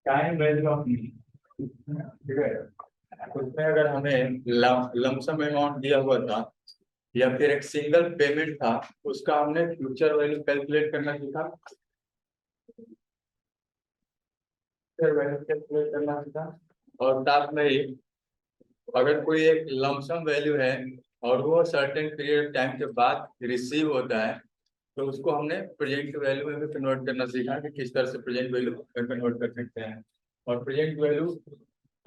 Time value of money, ठीक है। उसमें अगर हमें लमसम अमाउंट दिया हुआ था या फिर एक सिंगल पेमेंट था, उसका हमने फ्यूचर वैल्यू कैलकुलेट करना सीखा। फ्यूचर वैल्यू कैलकुलेट करना सीखा। और साथ में ही अगर कोई एक लमसम वैल्यू है और वो सर्टेन पीरियड टाइम के बाद रिसीव होता है, तो उसको हमने प्रेजेंट वैल्यू में भी कन्वर्ट करना सीखा कि किस तरह से प्रेजेंट वैल्यू में कन्वर्ट कर सकते हैं। और प्रेजेंट वैल्यू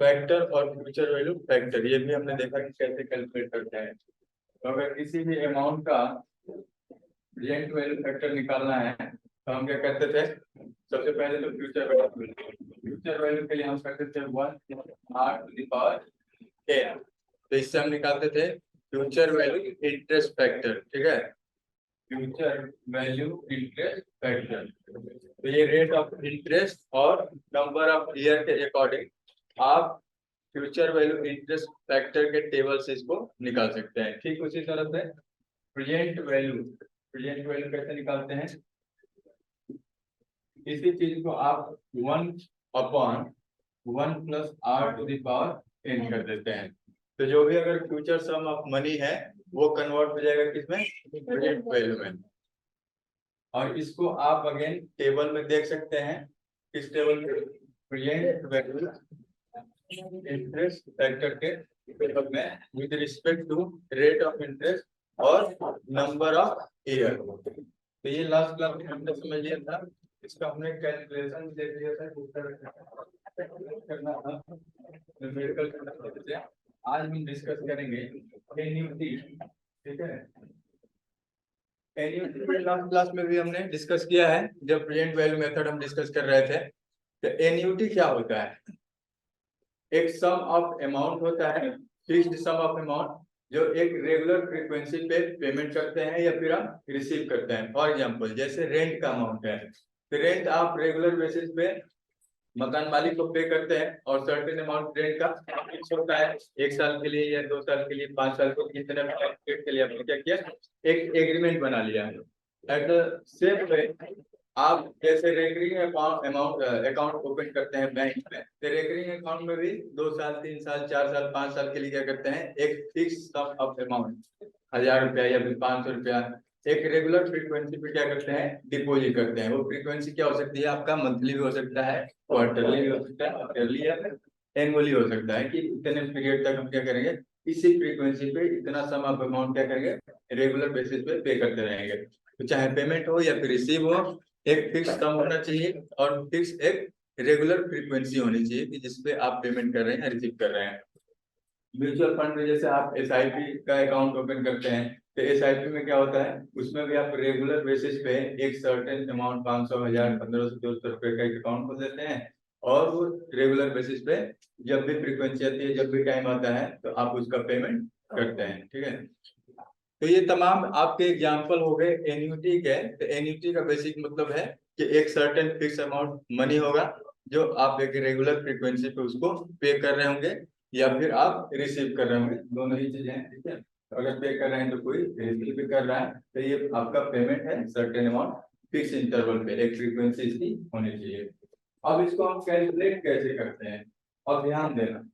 फैक्टर और फ्यूचर वैल्यू फैक्टर, ये भी हमने देखा कि कैसे कैलकुलेट करते हैं। तो अगर किसी भी अमाउंट का प्रेजेंट वैल्यू फैक्टर निकालना है तो हम क्या करते थे? सबसे पहले तो फ्यूचर वैल्यू के लिए हम करते थे 1/10। तो इससे हम निकालते थे फ्यूचर वैल्यू इंटरेस्ट फैक्टर, ठीक है। फ्यूचर वैल्यू इंटरेस्ट फैक्टर, तो ये रेट ऑफ इंटरेस्ट और नंबर ऑफ ईयर के अकॉर्डिंग आप फ्यूचर वैल्यू इंटरेस्ट फैक्टर के टेबल से इसको निकाल सकते हैं। ठीक उसी तरह से प्रेजेंट वैल्यू कैसे निकालते हैं? इसी चीज को आप 1/1 + r⁴ कर देते हैं। तो जो भी अगर फ्यूचर सम ऑफ मनी है वो कन्वर्ट हो जाएगा किसमें? प्रेजेंट वैल्यू में। और इसको आप अगेन टेबल में देख सकते हैं। किस टेबल में? प्रेजेंट वैल्यू इंटरेस्ट फैक्टर के टेबल में with respect to rate of interest और नंबर ऑफ ईयर। तो ये लास्ट क्लास में हमने समझ लिया था। इसका हमने कैलकुलेशन देख लिया था किस तरह करना था न्यूमेरिकल करना। आज हम डिस्कस करेंगे एन्युटी, ठीक है। एन्युटी लास्ट क्लास में भी हमने डिस्कस किया है जब प्रेजेंट वैल्यू मेथड हम डिस्कस कर रहे थे। तो एन्युटी क्या होता है? एक सम ऑफ अमाउंट होता है, फिक्स्ड सम ऑफ अमाउंट, जो एक रेगुलर फ्रीक्वेंसी पे पेमेंट करते हैं या फिर हम रिसीव करते हैं। फॉर एग्जांपल जैसे रेंट का अमाउंट है, तो रेंट आप रेगुलर बेसिस पे मकान मालिक को पे करते हैं और सर्टेन अमाउंट रेंट का फिक्स होता है। 1 साल के लिए या 2 साल के लिए, 5 साल के लिए, इतने पीरियड के लिए आपने क्या किया? एक एग्रीमेंट बना लिया है। एट द सेम वे आप जैसे रेकरिंग अमाउंट अकाउंट ओपन करते हैं बैंक में, तो रेकरिंग अकाउंट में भी 2 साल, 3 साल, 4 साल, 5 साल के लिए क्या करते हैं? एक फिक्स सम ऑफ अमाउंट 1000 रुपया या फिर 500 रुपया एक रेगुलर फ्रीक्वेंसी पे क्या करते हैं? डिपॉजिट करते हैं। वो फ्रीक्वेंसी क्या हो सकती है? आपका मंथली भी हो सकता है, क्वार्टरली भी हो सकता है, ईयरली या फिर एनुअली हो सकता है कि इतने पीरियड तक हम क्या करेंगे? इसी फ्रीक्वेंसी पे इतना सम ऑफ अमाउंट क्या करेंगे? रेगुलर बेसिस पे करते रहेंगे। तो चाहे पेमेंट हो या फिर रिसीव हो, एक फिक्स सम होना चाहिए और फिक्स एक रेगुलर फ्रीक्वेंसी होनी चाहिए कि जिसपे आप पेमेंट कर रहे हैं, रिसीव कर रहे हैं। म्यूचुअल फंड में जैसे आप एसआईपी का अकाउंट ओपन करते हैं, तो एसआईपी में क्या होता है? उसमें भी आप रेगुलर बेसिस पे एक सर्टेन अमाउंट 500, 1000, 1500, 200 रुपए का एक अकाउंट खोल देते हैं और वो रेगुलर बेसिस पे जब भी फ्रीक्वेंसी आती है, जब भी टाइम आता है, तो आप उसका पेमेंट करते हैं, ठीक है। तो ये तमाम आपके एग्जाम्पल हो गए एन्युटी के। तो एन्युटी का बेसिक मतलब है कि एक सर्टेन फिक्स अमाउंट मनी होगा जो आप एक रेगुलर फ्रीक्वेंसी पे उसको पे कर रहे होंगे या फिर आप रिसीव कर रहे होंगे, दोनों ही चीजें हैं, ठीक है। तो अगर पे कर रहे हैं तो कोई रिसीव भी कर रहा है, तो ये आपका पेमेंट है सर्टेन अमाउंट फिक्स इंटरवल पे, एक फ्रीक्वेंसी इसकी होनी चाहिए। अब इसको हम कैलकुलेट कैसे करते हैं? और ध्यान देना,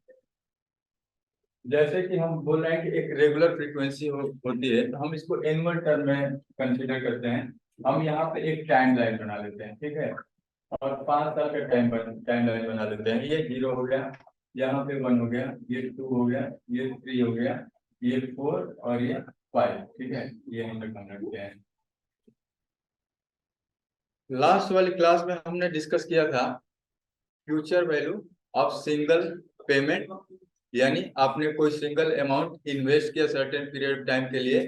जैसे कि हम बोल रहे हैं कि एक रेगुलर फ्रीक्वेंसी होती है, तो हम इसको एनुअल टर्म में कंसीडर करते हैं। हम यहाँ पे एक टाइम लाइन बना लेते हैं, ठीक है। और 5 साल का टाइम लाइन बना लेते हैं। ये 0 हो गया, यहाँ पे 1 हो गया, ये 2 हो गया, ये 3 हो गया, ये 4 और ये 5, ठीक है। ये हम लोग रखते हैं। लास्ट वाली क्लास में हमने डिस्कस किया था future value of single payment, यानी आपने कोई सिंगल अमाउंट इन्वेस्ट किया सर्टेन पीरियड टाइम के लिए,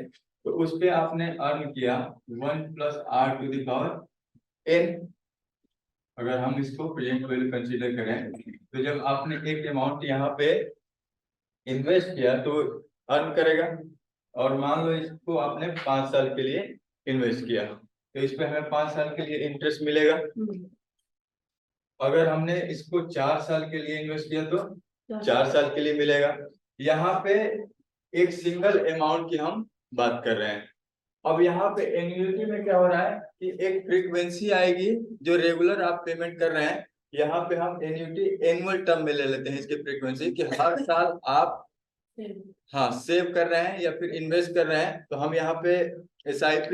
तो उस पे आपने अर्न किया 1 + r⁴n। अगर हम इसको प्रेजेंट वैल्यू कंसीडर करें, तो जब आपने एक अमाउंट यहाँ पे इन्वेस्ट किया तो अर्न करेगा। और मान लो इसको आपने 5 साल के लिए इन्वेस्ट किया, तो इस पे हमें 5 साल के लिए इंटरेस्ट मिलेगा। अगर हमने इसको 4 साल के लिए इन्वेस्ट किया तो 4 साल के लिए मिलेगा। यहाँ पे एक सिंगल अमाउंट की हम बात कर रहे हैं। अब यहाँ पे एन्युटी में क्या हो रहा है कि एक फ्रीक्वेंसी आएगी जो रेगुलर आप पेमेंट कर रहे हैं, यहाँ पे हम एन्युटी एनुअल टर्म में ले लेते हैं इसकी फ्रीक्वेंसी, कि हर साल आप हाँ सेव कर रहे हैं या फिर इन्वेस्ट कर रहे हैं, तो हम यहाँ पे SIP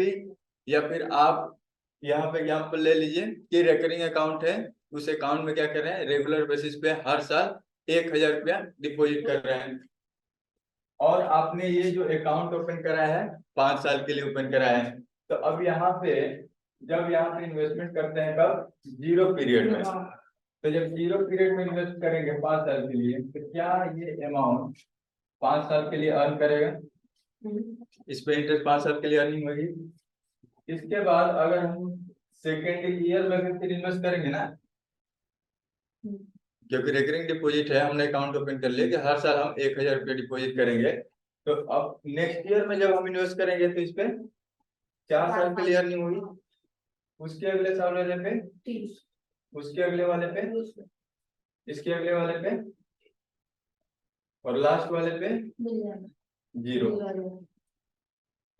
या फिर आप यहाँ पे एग्जाम्पल ले लीजिए कि रेकरिंग अकाउंट है, उस अकाउंट में क्या कर रहे हैं, रेगुलर बेसिस पे हर साल 1,000 रुपया डिपॉजिट कर रहे हैं। और आपने ये जो अकाउंट ओपन करा है 5 साल के लिए ओपन करा है, तो अब यहाँ पे जब यहाँ पे इन्वेस्टमेंट करते हैं कब, 0 पीरियड में, तो जब 0 पीरियड में इन्वेस्ट करेंगे 5 साल के लिए, तो क्या ये अमाउंट 5 साल के लिए अर्न करेगा, इस पे इंटरेस्ट 5 साल के लिए अर्निंग होगी। इसके बाद अगर हम सेकेंड ईयर में फिर इन्वेस्ट करेंगे ना, क्योंकि रेकरिंग डिपॉजिट है, हमने अकाउंट ओपन कर लिया कि हर साल हम 1,000 रुपये डिपॉजिट करेंगे, तो अब नेक्स्ट ईयर में जब हम इन्वेस्ट करेंगे तो इस पे 4 साल के लिए अर्निंग होगी, उसके अगले साल वाले पे, उसके अगले वाले पे, इसके अगले वाले पे, और लास्ट वाले पे 0।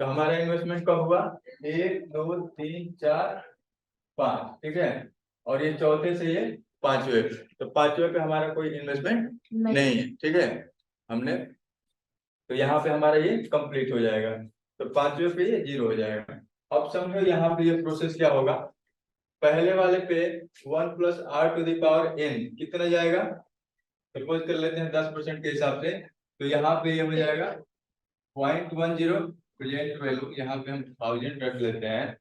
तो हमारा इन्वेस्टमेंट कब हुआ, 1 2 3 4 5, ठीक है, और ये चौथे से ये 5वें, तो 5वें पे हमारा कोई इन्वेस्टमेंट नहीं है, ठीक है, हमने, तो यहाँ पे हमारा ये कंप्लीट हो जाएगा, तो 5वें पे ये 0 हो जाएगा। अब समझो यहाँ पे ये प्रोसेस क्या होगा, पहले वाले पे 1 + r⁴n कितना जाएगा, सपोज कर लेते हैं 10% के हिसाब से, तो यहाँ पे ये हो जाएगा 0.10, प्रेजेंट वैल्यू यहाँ पे हम 1000 रख लेते हैं,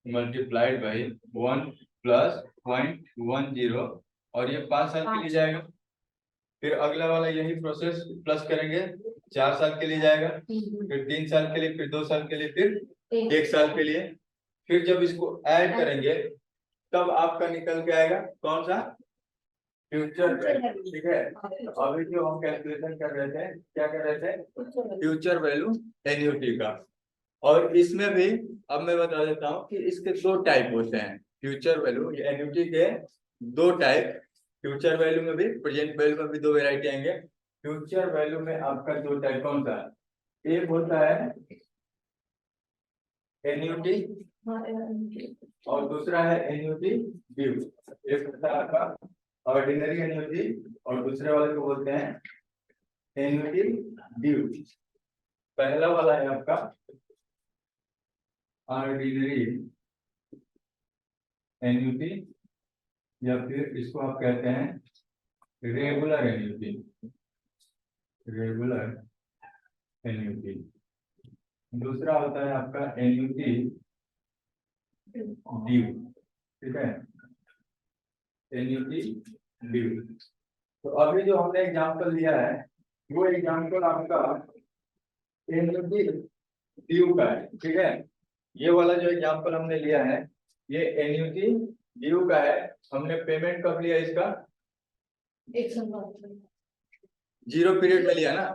मल्टीप्लाइड बाई 1 + 0.10, और ये 5 साल के लिए जाएगा। फिर अगला वाला यही प्रोसेस प्लस करेंगे, 4 साल के लिए जाएगा, फिर 3 साल के लिए, फिर 2 साल के लिए, फिर 1 साल के लिए, फिर जब इसको ऐड करेंगे तब आपका निकल के आएगा कौन सा, फ्यूचर वैल्यू, ठीक है। अभी जो हम कैलकुलेशन कर रहे थे, क्या कर रहे थे, फ्यूचर वैल्यू एन्युटी का। और इसमें भी अब मैं बता देता हूँ कि इसके 2 टाइप होते हैं, फ्यूचर वैल्यू एन्युटी के 2 टाइप, फ्यूचर वैल्यू में भी, प्रेजेंट वैल्यू में भी 2 वेराइटी आएंगे। फ्यूचर वैल्यू में आपका 2 टाइप कौन सा है, एक होता है एन्युटी और दूसरा है एन्युटी ड्यू। एक होता है आपका ऑर्डिनरी एन्युटी और दूसरे वाले को बोलते हैं एन्युटी ड्यू। पहला वाला है आपका ऑर्डिनरी एन्युटी, या फिर इसको आप कहते हैं रेगुलर एन्युटी, रेगुलर एन्युटी। दूसरा होता है आपका एन्युटी ड्यू, ठीक है, एन्युटी ड्यू। तो अभी जो हमने एग्जांपल लिया है वो एग्जांपल आपका एन्युटी ड्यू का है, ठीक है। ये वाला जो एग्जांपल हमने लिया है ये एन्युटी ड्यू का है। हमने पेमेंट कब लिया इसका, 0 पीरियड में लिया ना,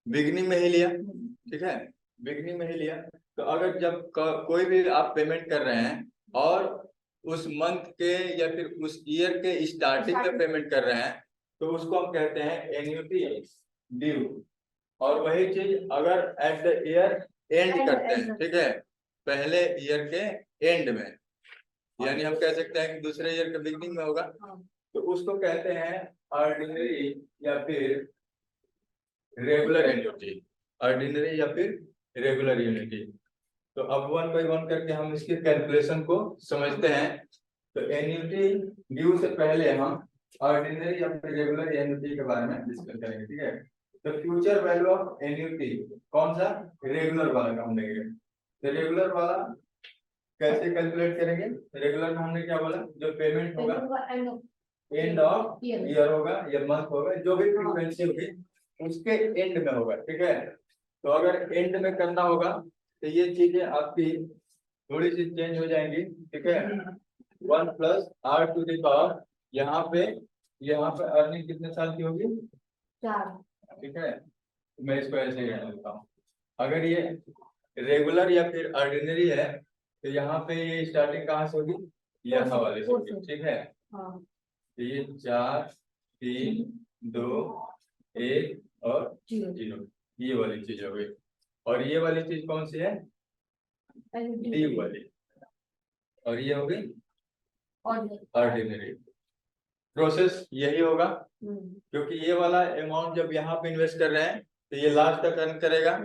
बिगनिंग में ही लिया, ठीक है, बिगनिंग में ही लिया। तो अगर जब कोई भी आप पेमेंट कर रहे हैं और उस मंथ के या फिर उस ईयर के स्टार्टिंग में पेमेंट कर रहे हैं, तो उसको हम कहते हैं एन्युटी ड्यू। और वही चीज अगर एट द ईयर एंड करते हैं, ठीक है, पहले ईयर के एंड में, यानी हम कह सकते हैं कि दूसरे ईयर के बिगनिंग में होगा, तो उसको कहते हैं ऑर्डिनरी या फिर रेगुलर एन्युटी, ऑर्डिनरी या फिर रेगुलर यूनिटी। तो अब 1 बाय 1 करके हम इसके कैलकुलेशन को समझते हैं। तो एन्युटी ड्यू से पहले हम ऑर्डिनरी या फिर रेगुलर एन्युटी के बारे में डिस्कस करेंगे, ठीक है। तो फ्यूचर वैल्यू ऑफ एन्युटी कौन सा, रेगुलर वाला का हम लेंगे। तो रेगुलर वाला कैसे कैलकुलेट करेंगे, रेगुलर में हमने क्या बोला, जो पेमेंट होगा एंड ऑफ ईयर होगा या मंथ होगा, जो भी फ्रीक्वेंसी होगी उसके एंड में होगा, ठीक है। तो अगर एंड में करना होगा तो ये चीजें आपकी थोड़ी सी चेंज हो जाएंगी, ठीक है। 1 + r⁴, यहाँ पे अर्निंग कितने साल की होगी, 4, ठीक है। मैं इसको ऐसे ही रहने देता हूँ। अगर ये रेगुलर या फिर ऑर्डिनरी है तो यहाँ पे ये स्टार्टिंग कहाँ से होगी, यहाँ वाले से होगी, ठीक है। तो ये 4 3 2 1 और 0, ये वाली चीज हो गई। और ये वाली चीज कौन सी है, डी वाली, और ये हो गई ऑर्डिनरी। प्रोसेस यही होगा, क्योंकि ये वाला अमाउंट जब यहाँ पे इन्वेस्ट कर रहे हैं तो ये लास्ट तक अर्न करेगा,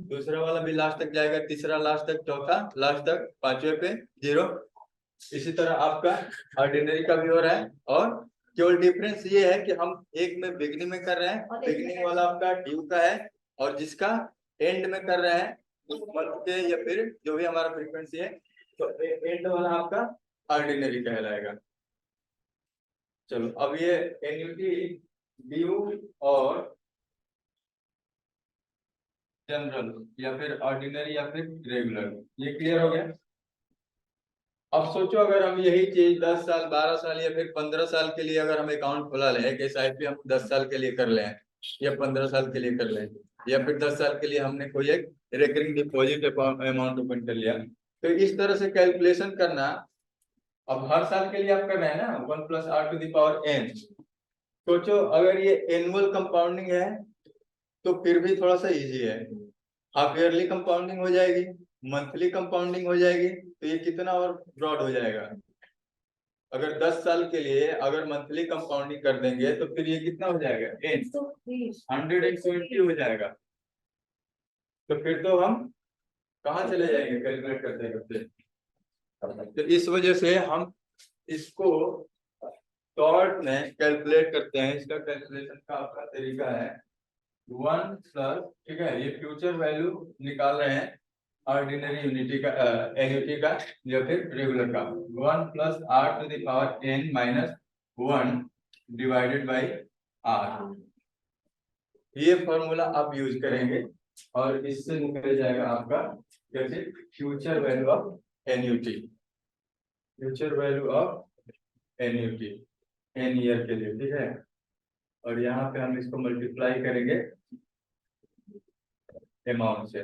दूसरा वाला भी लास्ट तक जाएगा, तीसरा लास्ट तक, चौथा लास्ट तक, पांचवे पे जीरो। इसी तरह आपका ऑर्डिनरी का भी हो रहा है, और केवल डिफरेंस ये है कि हम एक में बिगनिंग में कर रहे हैं, बिगनिंग वाला आपका ड्यू का है, और जिसका एंड में कर रहे हैं उस मंथ के या फिर जो भी हमारा फ्रीक्वेंसी है, तो एंड वाला आपका ऑर्डिनरी कहलाएगा। चलो अब ये एन्युटी, ड्यू और जनरल या फिर ऑर्डिनरी या फिर रेगुलर, ये क्लियर हो गया। अब सोचो अगर हम यही चीज 10 साल 12 साल या फिर 15 साल के लिए अगर हम अकाउंट खुला लें, एक SIP हम 10 साल के लिए कर लें या 15 साल के लिए कर लें, या फिर 10 साल के लिए हमने कोई एक रेकरिंग डिपॉजिट अमाउंट ओपन कर लिया, तो इस तरह से कैलकुलेशन करना। अब हर साल के लिए आप कर रहे हैं ना 1 + r⁴n। सोचो अगर ये एनुअल कंपाउंडिंग है तो फिर भी थोड़ा सा इजी है, हाफ ईयरली कंपाउंडिंग हो जाएगी, मंथली कंपाउंडिंग हो जाएगी, तो ये कितना और ब्रॉड हो जाएगा। अगर 10 साल के लिए अगर मंथली कंपाउंडिंग कर देंगे तो फिर ये कितना हो जाएगा, 120 हो जाएगा। तो फिर तो हम कहाँ चले जाएंगे कैलकुलेट करते करते। तो इस वजह से हम इसको शॉर्ट में कैलकुलेट करते हैं। इसका कैलकुलेशन का आपका तरीका है 1 प्लस, ठीक है, ये फ्यूचर वैल्यू निकाल रहे हैं ऑर्डिनरी यूनिटी का, एन्युटी का या फिर रेगुलर का, 1 + r⁴n - 1 डिवाइडेड बाई r। ये फॉर्मूला आप यूज करेंगे और इससे निकल जाएगा आपका कैसे future value of annuity, future value of annuity n year के लिए, ठीक है। और यहाँ पे हम इसको मल्टीप्लाई करेंगे अमाउंट से।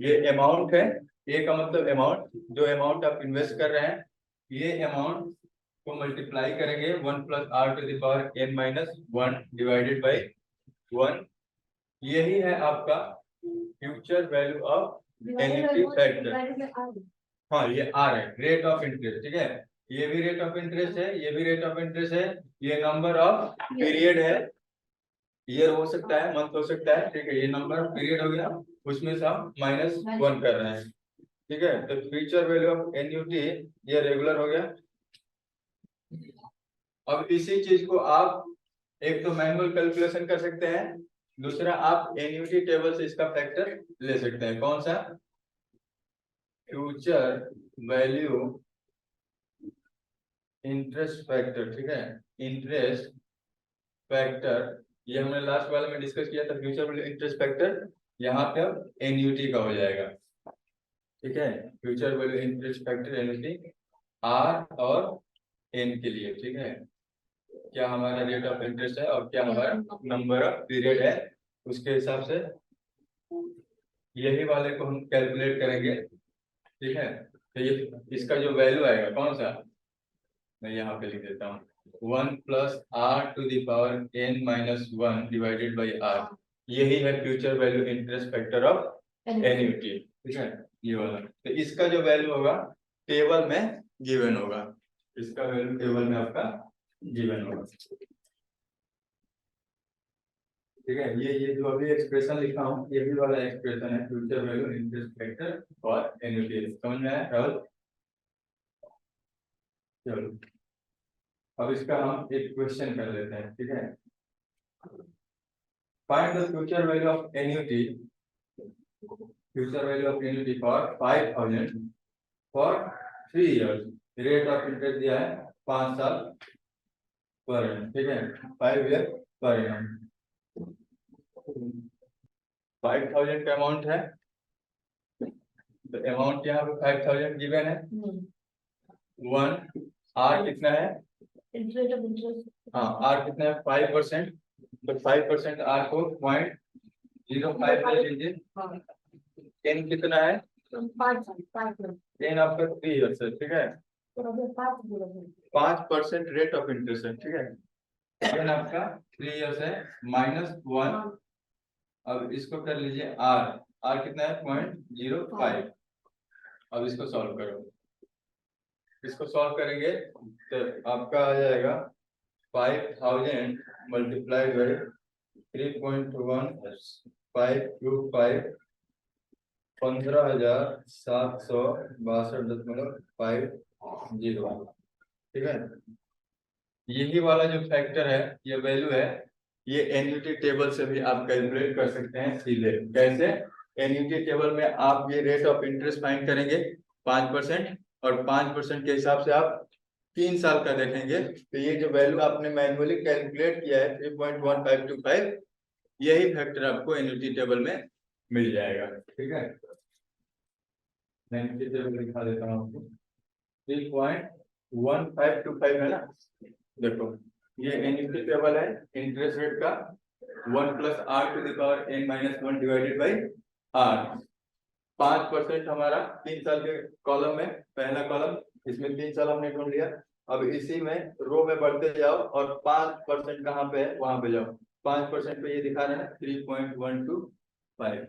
ये अमाउंट है, ए का मतलब अमाउंट, जो अमाउंट आप इन्वेस्ट कर रहे हैं, ये अमाउंट को मल्टीप्लाई करेंगे 1 + r⁴n - 1 डिवाइडेड बाई 1। यही है आपका future value of annuity factor. हाँ, ये आर है, रेट ऑफ इंटरेस्ट, ठीक है। ये भी रेट ऑफ इंटरेस्ट है, ये भी रेट ऑफ इंटरेस्ट है, ये नंबर ऑफ पीरियड है, ईयर हो सकता है, मंथ हो सकता है, ठीक है। ये नंबर ऑफ पीरियड हो गया, उसमें से हम -1 कर रहे हैं, ठीक है। तो फ्यूचर वैल्यू ऑफ एन्युटी ये रेगुलर हो गया। अब इसी चीज को आप एक तो मैनुअल कैलकुलेशन कर सकते हैं, दूसरा आप एन्युटी टेबल से इसका फैक्टर ले सकते हैं। कौन सा, फ्यूचर वैल्यू इंटरेस्ट फैक्टर, ठीक है, इंटरेस्ट फैक्टर, ये हमने लास्ट वाले में डिस्कस किया था। फ्यूचर वैल्यू इंटरेस्ट फैक्टर यहाँ पे अब एन्युटी का हो जाएगा, ठीक है। Future value interest factor annuity r और एन के लिए, ठीक है। क्या हमारा रेट ऑफ इंटरेस्ट है और क्या हमारा नंबर ऑफ पीरियड है, उसके हिसाब से यही वाले को हम कैलकुलेट करेंगे, ठीक है। तो ये इसका जो वैल्यू आएगा कौन सा, मैं यहाँ पे लिख देता हूँ, 1 + r⁴n - 1 डिवाइडेड बाई r। यही है future value interest factor of annuity, ठीक है, ये वाला। तो इसका जो वैल्यू होगा टेबल में गिवन होगा, इसका वैल्यू टेबल में आपका गिवन होगा, ठीक है। ये जो अभी एक्सप्रेशन लिखा हूँ, ये भी वाला एक्सप्रेशन है फ्यूचर वैल्यू इंटरेस्ट फैक्टर और एन्युटी। समझ में आया राहुल? चलो अब इसका हम एक क्वेश्चन कर लेते हैं, ठीक है। Find the future value of annuity, future value of annuity for 5000 for 3 years. Rate of interest दिया है 5 साल पर एनम, ठीक है, 5 ईयर पर एनम। 5000 का अमाउंट है, तो अमाउंट यहाँ पे 5000 गिवन है। 1 आर कितना है, हाँ आर कितना है 5%, तो 5% आर को 0.05 ले लीजिए। एन कितना है, एन आपका 3 ईयर्स है, ठीक है। 5% रेट ऑफ इंटरेस्ट है, ठीक है। एन आपका 3 ईयर्स है -1। अब इसको कर लीजिए आर, आर कितना है 0.05। अब इसको सॉल्व करो, इसको सॉल्व करेंगे तो आपका आ जाएगा 5000 मल्टीप्लाइड बाई 3.1525 15,762.50। ठीक है, यही वाला जो फैक्टर है, ये वैल्यू है, ये एन्युटी टेबल से भी आप कैलकुलेट कर सकते हैं सीधे। कैसे? एन्युटी टेबल में आप ये रेट ऑफ इंटरेस्ट फाइंड करेंगे 5%, और 5% के हिसाब से आप 3 साल का देखेंगे, तो ये जो वैल्यू आपने मैन्युअली कैलकुलेट किया है 3.1525, यही फैक्टर आपको एन्युटी टेबल में मिल जाएगा। ठीक है, मैं एन्युटी टेबल दिखा देता हूँ आपको। 3.1525 है ना, देखो ये एन्युटी टेबल है इंटरेस्ट रेट का, 1 + r⁻n−1 डिवाइडेड बाई r। 5% हमारा 3 साल के कॉलम में, पहला कॉलम, इसमें 3 साल हमने ढूंढ लिया। अब इसी में रो में बढ़ते जाओ और 5% कहाँ पे है वहां पे जाओ। 5% पे ये दिखा रहे हैं 3.125।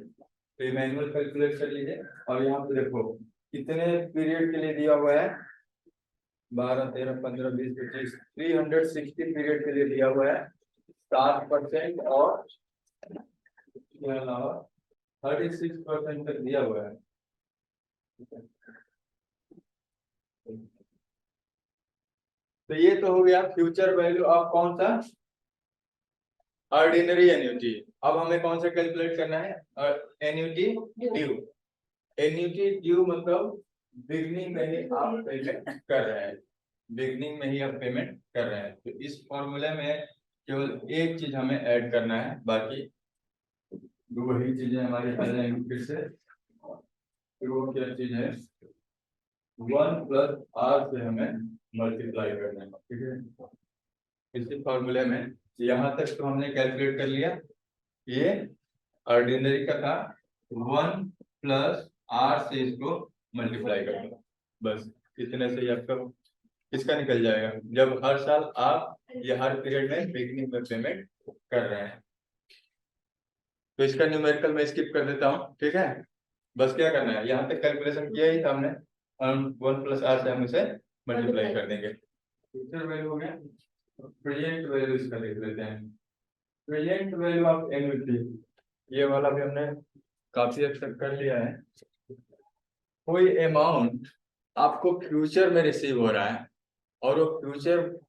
तो ये मैनुअल कैलकुलेट कर लीजिए। और यहाँ पे देखो कितने पीरियड के लिए दिया हुआ है, 12, 13, 15, 20, 25, 360 पीरियड के लिए दिया हुआ है। 7% और 36% तक दिया हुआ है। तो ये तो हो गया फ्यूचर वैल्यू ऑफ कौन सा, ऑर्डिनरी एन्युटी। अब हमें कौन सा कैलकुलेट करना है, एन्युटी ड्यू। एन्युटी ड्यू मतलब बिगनिंग में ही आप पेमेंट कर रहे हैं, बिगनिंग में ही आप पेमेंट कर रहे हैं। तो इस फॉर्मूले में केवल एक चीज हमें ऐड करना है, बाकी वही चीजें हमारी आ जाएंगी फिर से। वो क्या चीज है, 1 + r से हमें मल्टीप्लाई करना है। ठीक है, इसी फॉर्मूले में यहाँ तक तो हमने कैलकुलेट कर लिया। ये ऑर्डिनरी का था, 1 + r से इसको मल्टीप्लाई कर दो, बस इतने से ही आपका इसका निकल जाएगा, जब हर साल आप ये हर पीरियड में बिगनिंग में पेमेंट कर रहे हैं। तो इसका न्यूमेरिकल मैं स्किप कर देता हूँ। ठीक है, बस क्या करना है, यहाँ तक कैलकुलेशन किया ही था हमने, 1 + r से हम इसे मल्टीप्लाई कर देंगे। फ्यूचर वैल्यू हो गया, प्रेजेंट वैल्यू इसका देख लेते हैं। प्रेजेंट वैल्यू ऑफ एन्युटी, ये वाला भी हमने काफी हद तक कर लिया है। कोई अमाउंट आपको फ्यूचर में रिसीव हो रहा है, और वो फ्यूचर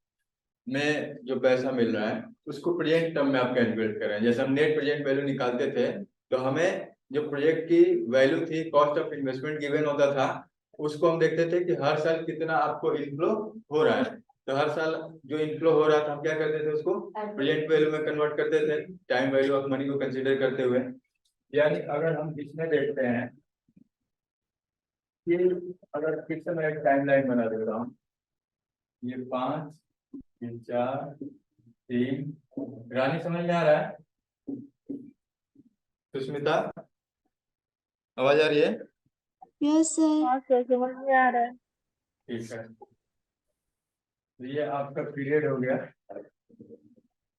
में जो पैसा मिल रहा है उसको प्रेजेंट टर्म में आप कैलकुलेट कर रहे हैं। जैसे हम नेट प्रेजेंट वैल्यू निकालते थे, तो हमें जो प्रोजेक्ट की वैल्यू थी, कॉस्ट ऑफ इन्वेस्टमेंट गिवन होता था, उसको हम देखते थे कि हर साल कितना आपको इनफ्लो हो रहा है। तो हर साल जो इनफ्लो हो रहा था हम क्या करते थे, उसको प्रेजेंट वैल्यू में कन्वर्ट करते थे, टाइम वैल्यू ऑफ मनी को कंसिडर करते हुए। यानी अगर हम इसमें देखते हैं कि अगर फिर से मैं एक टाइमलाइन बना देता हूँ, ये 5, ये 4, 3, रानी समझ में आ रहा है? सुष्मिता आवाज आ रही है? Yes sir. हाँ सर, समझ में आ रहा है। ठीक है, तो ये आपका पीरियड हो गया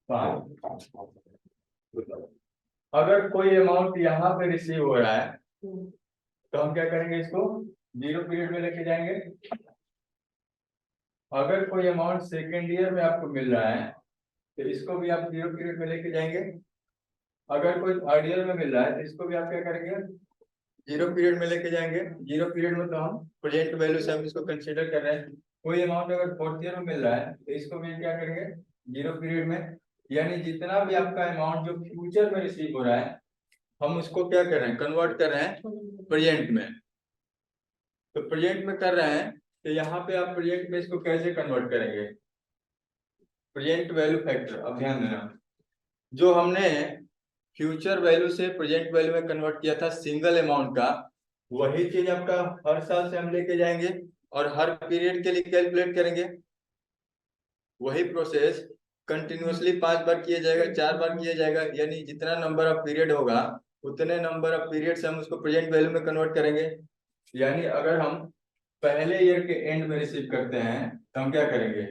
5। अगर कोई अमाउंट यहाँ पे रिसीव हो रहा है तो हम क्या करेंगे, इसको 0 पीरियड में लेके जाएंगे। अगर कोई अमाउंट सेकेंड ईयर में आपको मिल रहा है तो इसको भी आप 0 पीरियड में लेके जाएंगे। अगर कोई थर्ड ईयर में मिल रहा है तो इसको भी आप क्या करेंगे, 0 पीरियड में लेके जाएंगे। 0 पीरियड में तो हम प्रेजेंट वैल्यू से हम इसको कंसीडर कर रहे हैं। कोई अमाउंट अगर फोर्थ ईयर में मिल रहा है तो इसको भी क्या करेंगे, 0 पीरियड में। यानी जितना भी आपका अमाउंट जो फ्यूचर में रिसीव हो रहा है, हम उसको क्या कर रहे हैं, कन्वर्ट कर रहे हैं प्रेजेंट में। तो प्रेजेंट में कर रहे हैं, तो यहाँ पे आप प्रेजेंट में इसको कैसे कन्वर्ट करेंगे, प्रेजेंट वैल्यू फैक्टर। अब ध्यान देना, जो हमने फ्यूचर वैल्यू से प्रेजेंट वैल्यू में कन्वर्ट किया था सिंगल अमाउंट का, वही चीज आपका हर साल से हम लेके जाएंगे और हर पीरियड के लिए कैलकुलेट करेंगे। वही प्रोसेस कंटिन्यूअसली 5 बार किया जाएगा, 4 बार किया जाएगा, यानी जितना नंबर ऑफ पीरियड होगा उतने नंबर ऑफ पीरियड से हम उसको प्रेजेंट वैल्यू में कन्वर्ट करेंगे। यानी अगर हम पहले ईयर के एंड में रिसीव करते हैं तो हम क्या करेंगे,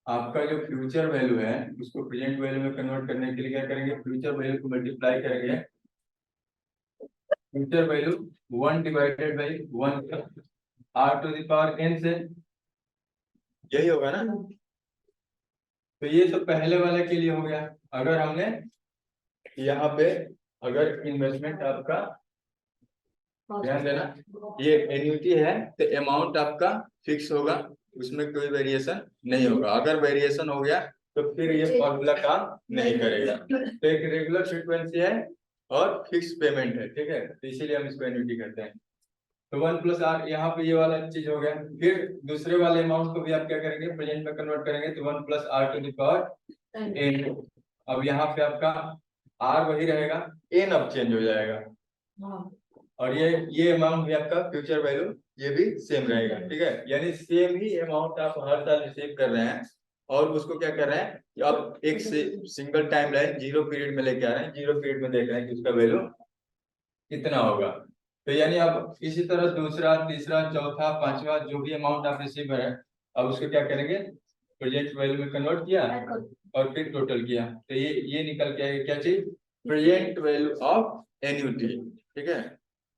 आपका जो फ्यूचर वैल्यू है उसको प्रेजेंट वैल्यू में कन्वर्ट करने के लिए क्या करेंगे, फ्यूचर वैल्यू को मल्टीप्लाई करेंगे future value 1 divided by 1 r⁻n से, यही होगा ना। तो ये तो पहले वाले के लिए हो गया। अगर हमने यहाँ पे अगर इन्वेस्टमेंट आपका, ध्यान देना, ये एन्युटी है तो अमाउंट आपका फिक्स होगा, उसमें कोई वेरिएशन नहीं होगा। अगर वेरिएशन हो गया तो फिर ये फॉर्मूला काम नहीं करेगा। तो एक रेगुलर फ्रीक्वेंसी है और फिक्स पेमेंट है, ठीक है, तो इसीलिए हम इसको एन्युटी कहते हैं। तो 1+r यहाँ पे ये वाला चीज हो गया। फिर दूसरे वाले अमाउंट को भी आप क्या करेंगे, प्रेजेंट में कन्वर्ट करेंगे, तो 1+r⁴n। अब यहाँ पे आपका r वही रहेगा, n अब चेंज हो जाएगा, और ये अमाउंट भी आपका फ्यूचर वैल्यू ये भी सेम रहेगा, ठीक है। यानी सेम ही अमाउंट आप हर साल रिसीव कर रहे हैं, और उसको क्या कर रहे हैं कि आप एक सिंगल टाइम लाइन 0 पीरियड में लेके आ रहे हैं, 0 पीरियड में देख रहे हैं कि उसका वैल्यू कितना होगा। तो यानी अब इसी तरह दूसरा, तीसरा, चौथा, पांचवा जो भी अमाउंट आप रिसीव कर रहे हैं, अब उसको क्या करेंगे, प्रेजेंट वैल्यू में कन्वर्ट किया और फिर टोटल किया, तो ये निकल के आएगा क्या चीज, प्रेजेंट वैल्यू ऑफ एन्युटी, ठीक है।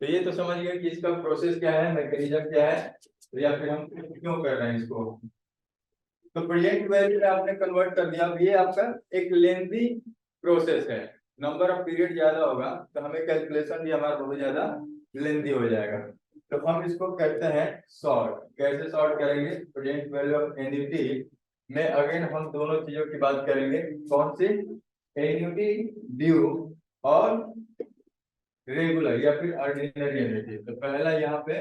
तो ये तो समझ गए कि इसका प्रोसेस क्या है, मैकेनिज्म क्या है, तो या फिर हम क्यों कर रहे हैं इसको। तो प्रेजेंट वैल्यू में आपने कन्वर्ट कर दिया। अब ये आपका एक लेंथी प्रोसेस है, नंबर ऑफ पीरियड ज्यादा होगा तो हमें कैलकुलेशन भी हमारा बहुत ज्यादा लेंथी हो जाएगा। तो हम इसको करते हैं सॉर्ट। कैसे सॉर्ट करेंगे, प्रेजेंट वैल्यू ऑफ एन्युटी में अगेन हम दोनों चीजों की बात करेंगे। कौन सी, एन्युटी ड्यू और रेगुलर या फिर ऑर्डिनरी एन्युटी। तो पहला यहाँ पे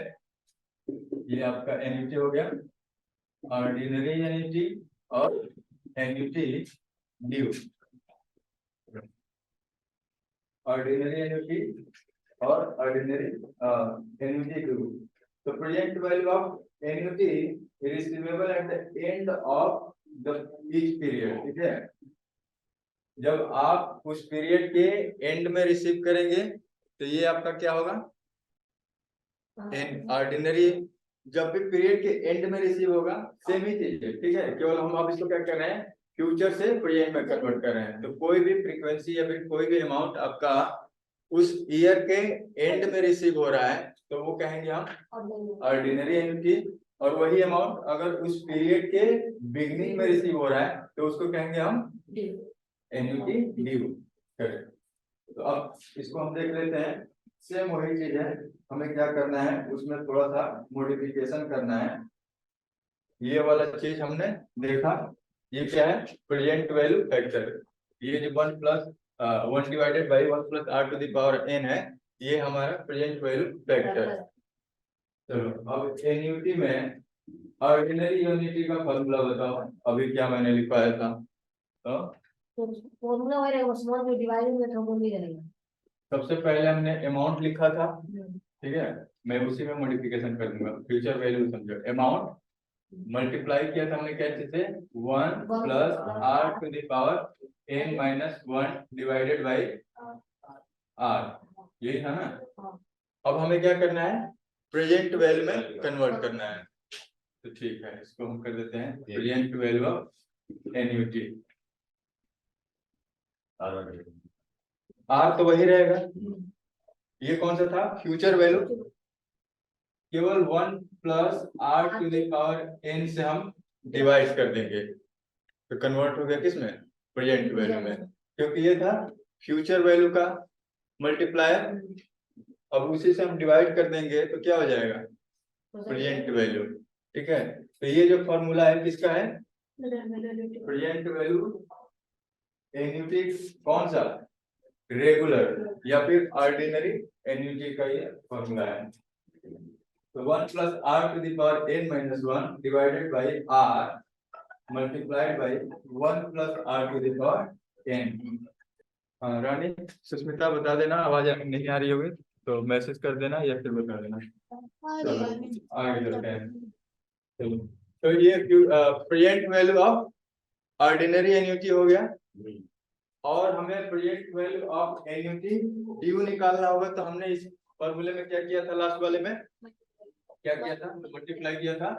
ये आपका एन्युटी हो गया, ऑर्डिनरी एन्युटी और एन्युटी ड्यू, ऑर्डिनरी एन्युटी और ऑर्डिनरी एन्युटी ड्यू। तो present value of annuity receivable at the end of the each period, ठीक है। जब आप उस पीरियड के एंड में रिसीव करेंगे तो ये आपका क्या होगा, ऑर्डिनरी। जब भी पीरियड के एंड में रिसीव होगा सेम ही चीज है, ठीक है, केवल हम अब इसको क्या कर रहे हैं, फ्यूचर से प्रेजेंट में कन्वर्ट कर रहे हैं। तो कोई भी फ्रीक्वेंसी या फिर कोई भी अमाउंट आपका उस ईयर के एंड में रिसीव हो रहा है तो वो कहेंगे हम ऑर्डिनरी एन्युटी, और वही अमाउंट अगर उस पीरियड के बिगनिंग में रिसीव हो रहा है तो उसको कहेंगे हम एन्युटी ड्यू। तो अब इसको हम देख लेते हैं, सेम वही चीज है, हमें क्या करना है उसमें थोड़ा सा मॉडिफिकेशन करना है। ये वाला चीज हमने देखा, ये क्या है, प्रेजेंट वैल्यू फैक्टर। ये जो 1/1/1+r⁴n है, ये हमारा प्रेजेंट वैल्यू फैक्टर। चलो अब एन्युटी में ऑर्डिनरी यूनिटी का फॉर्मूला बताओ, अभी क्या मैंने लिखवाया था। तो फॉर्मूला वही रहेगा, स्मॉल में डिवाइडेड में ट्रिपल नहीं रहेगा। सबसे पहले हमने अमाउंट लिखा था, ठीक है, मैं उसी में मॉडिफिकेशन कर दूंगा। फ्यूचर वैल्यू समझो, अमाउंट मल्टीप्लाई किया था हमने कैसे से, 1+r⁴n-1 डिवाइडेड बाई r, यही था ना। अब हमें क्या करना है, प्रेजेंट वैल्यू में कन्वर्ट करना है। तो ठीक है, इसको हम कर देते हैं present value of annuity. R तो वही रहेगा, ये कौन सा था, फ्यूचर वैल्यू, केवल 1+r⁴n से हम डिवाइड कर देंगे तो कन्वर्ट हो गया किसमें, प्रेजेंट वैल्यू में, क्योंकि ये था फ्यूचर वैल्यू का मल्टीप्लायर। अब उसी से हम डिवाइड कर देंगे तो क्या हो जाएगा, प्रेजेंट वैल्यू, ठीक है। तो ये जो फॉर्मूला है किसका है, प्रेजेंट वैल्यू एन्युटी, कौन सा, रेगुलर या फिर ऑर्डिनरी एन्युटी का ये फॉर्मूला है। तो 1+r⁴n-1 divided by r multiplied by 1+r⁴n। हाँ रानी, सुष्मिता बता देना, आवाज नहीं आ रही होगी तो मैसेज कर देना या फिर बता देना। चलो आगे चलते हैं। चलो तो ये present value of ordinary annuity हो गया, और हमें present value of annuity due निकालना होगा। तो हमने इस फॉर्मूले में क्या किया था, लास्ट वाले में क्या किया था, मल्टीप्लाई किया था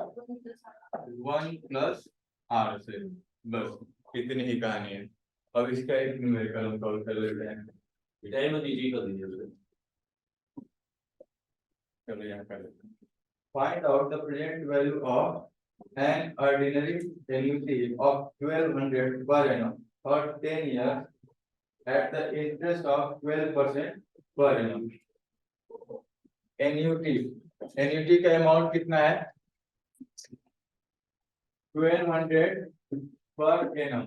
1+r से, बस इतनी ही कहानी है। अब इसका एक न्यूमेरिकल हम सॉल्व कर लेते हैं। टाइम दीजिए, कर दीजिए उसे। चलो यहाँ कर लेते हैं, find out the present value of an ordinary annuity of 1200 per annum for 10 years at the interest of 12% per annum. Annuity का अमाउंट कितना है 1200 पर एनम,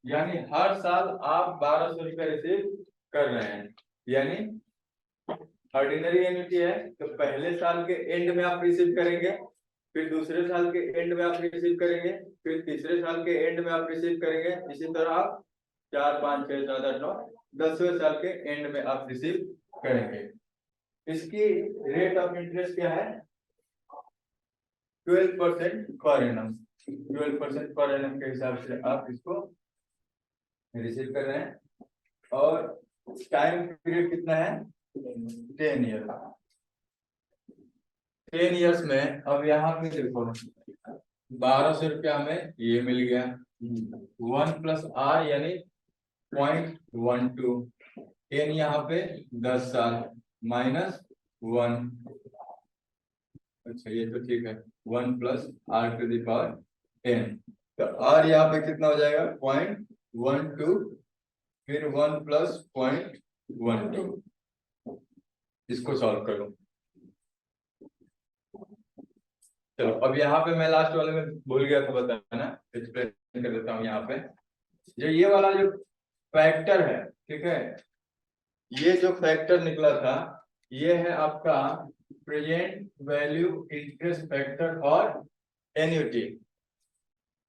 यानी हर साल आप 1200 रुपया रिसीव कर रहे हैं। यानी ऑर्डिनरी एन्युटी है तो पहले साल के एंड में आप रिसीव करेंगे, फिर दूसरे साल के एंड में आप रिसीव करेंगे, फिर तीसरे साल के एंड में आप रिसीव करेंगे। इसी तरह आप 4, 5, 6, 7, 8, 9, 10वें साल के एंड में आप रिसीव करेंगे। इसकी रेट ऑफ इंटरेस्ट क्या है 12% पर एनम। 12% पर एनम के हिसाब से आप इसको रिसीव कर रहे हैं। और टाइम पीरियड कितना है 10 ईयर। 10 इयर्स में अब यहाँ पे देखो 1200 रुपया में ये मिल गया 1 प्लस आर यानी 0.12 10 यहाँ पे 10 साल माइनस 1। अच्छा ये तो ठीक है 1 plus r to the power 10 तो आर यहाँ पे कितना हो जाएगा 0.12 फिर 1 प्लस 0.12। इसको सॉल्व करो। चलो अब यहाँ पे मैं लास्ट वाले में भूल गया था बताना, एक्सप्लेन कर देता हूँ। यहाँ पे जो ये वाला जो फैक्टर है, ठीक है, ये जो फैक्टर निकला था ये है आपका प्रेजेंट वैल्यू इंटरेस्ट फैक्टर और एन्युटी,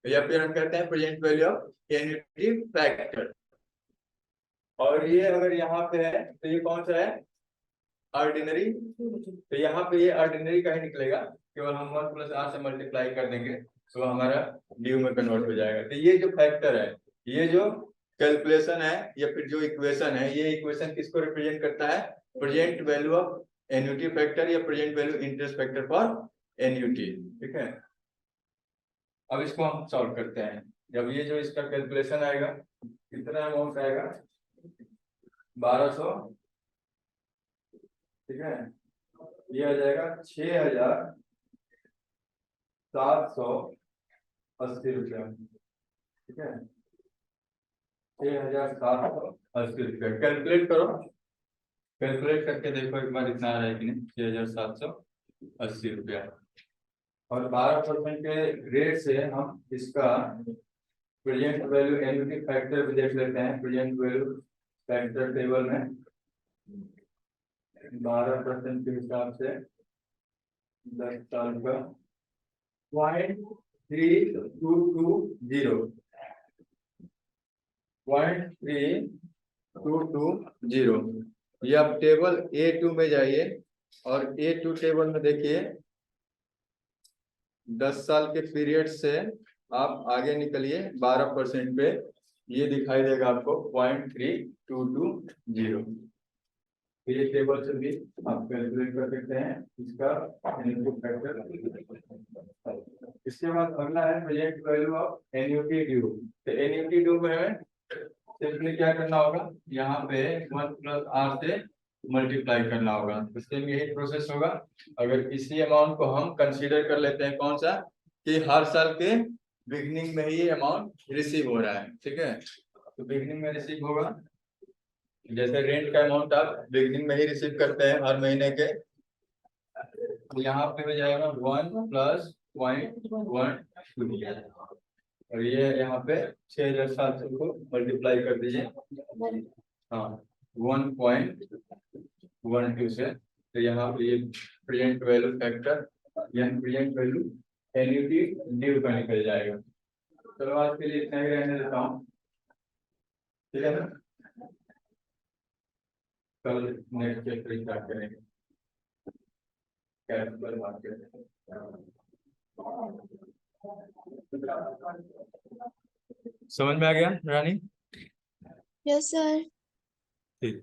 या फिर हम कहते हैं present value of annuity factor. और ये अगर यहाँ पे है तो ये कौन सा है ऑर्डिनरी, तो यहाँ पे ये ऑर्डिनरी का ही निकलेगा, केवल हम 1 प्लस आर से मल्टीप्लाई कर देंगे तो हमारा ड्यू में कन्वर्ट हो जाएगा। तो ये जो फैक्टर है, ये जो कैलकुलेशन है या फिर जो इक्वेशन है, ये इक्वेशन किसको रिप्रेजेंट करता है present value of annuity factor या present value interest factor for annuity. ठीक है, अब इसको हम सॉल्व करते हैं। जब ये जो इसका कैलकुलेशन आएगा कितना अमाउंट आएगा 1200, ठीक है, ये आ जाएगा 6780 रुपया। ठीक है 6780 रुपया। कैलकुलेट करो, कैलकुलेट करके देखो एक बार इतना आ रहा है कि नहीं 6780 रुपया। और 12% के रेट से हम इसका प्रेजेंट वैल्यू एन्युटी फैक्टर भी देख लेते हैं। प्रेजेंट वैल्यू फैक्टर टेबल में 12% के हिसाब से 10 साल का 0.3220 0.3220। ये आप टेबल A2 में जाइए और A2 टेबल में देखिए 10 साल के पीरियड से आप आगे निकलिए 12% पे, ये दिखाई देगा आपको 0.3220। ये टेबल से भी आप कैलकुलेट कर सकते हैं इसका इनपुट फैक्टर। इसके बाद अगला है present value of annuity due. तो एन्युटी ड्यू में हमें सिंपली क्या करना होगा, यहाँ पे 1 प्लस आर से मल्टीप्लाई करना होगा। तो सेम यही प्रोसेस होगा। अगर इसी अमाउंट को हम कंसीडर कर लेते हैं कौन सा, कि हर साल के बिगनिंग में ही ये अमाउंट रिसीव हो रहा है। ठीक है, तो बिगनिंग में रिसीव होगा, जैसे रेंट का अमाउंट आप बिगनिंग में ही रिसीव करते हैं हर महीने के, तो यहाँ पे हो जाएगा 1 प्लस 0.12 और ये यहाँ पे 6700 को मल्टीप्लाई कर दीजिए, हाँ 1.12 से। तो यहाँ पे ये प्रेजेंट वैल्यू फैक्टर यानी प्रेजेंट वैल्यू एन्युटी ड्यू का निकल जाएगा। चलो आज के लिए इतना ही रहने देता हूँ, ठीक है ना, कल नेक्स्ट चैप्टर स्टार्ट करेंगे कैपिटल मार्केट। समझ में आ गया रानी? Yes sir. ठीक।